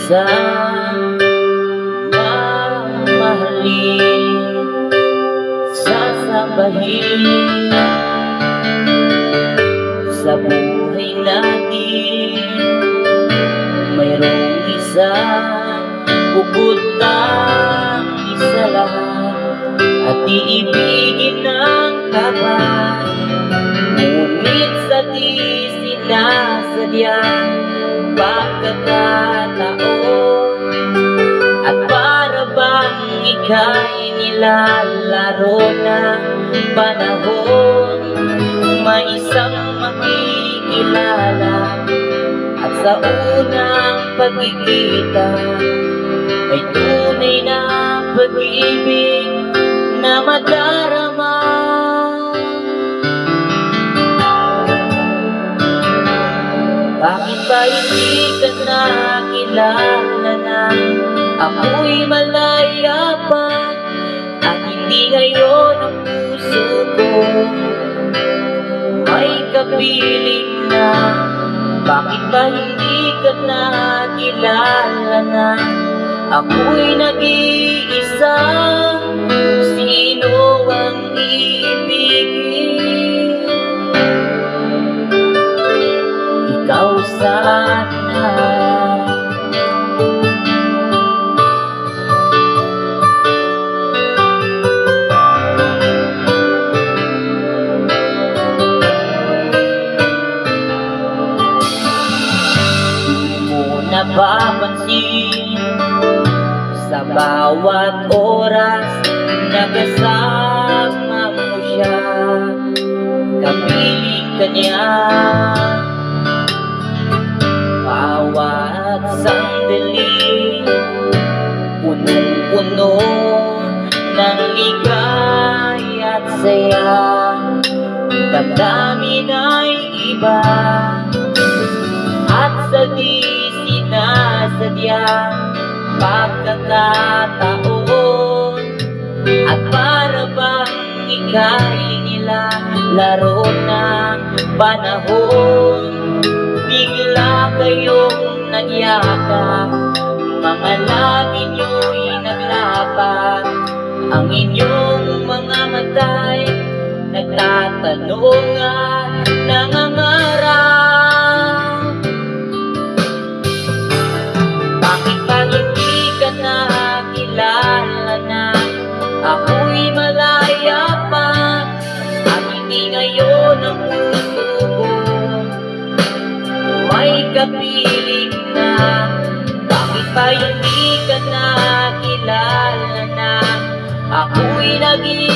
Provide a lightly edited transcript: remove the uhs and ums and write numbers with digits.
isang mamahalin, sasambahin sa buhay natin. Mayroong isang puputang isa lahat at iibigin ng tapat, ngunit sa di sinasadyang pagkakataon, at para bang ika'y nilalaro ng panahon, may isang makikilala at sa unang pagkikita ay tunay na pag-ibig na madarama. Bakit ba hindi ka nakilala na ako'y malaya pa, at hindi ngayon ang puso ko may kapiling na? Bakit ba hindi ka nakilala na ako'y nag-iisa? Sino ang iibigin? Ikaw sana. Napapansin sa bawat oras na kasama mo siya, kapiling ka niya. Bawat sandali punong-puno ng ligaya at saya, damdamin ay iba at sa di sinasadyang pagkakataon, at para bang ika'y nilalaro ng panahon, bigla kayong nagyakap, mga labi nyo'y naglapat, ang inyong mga mata'y nagtatanong at nangangarap. Nakilala na ako'y malaya pa, at hindi ngayon ang puso ko may kapiling na. Bakit pa hindi ka nakilala na ako'y nag-iisa?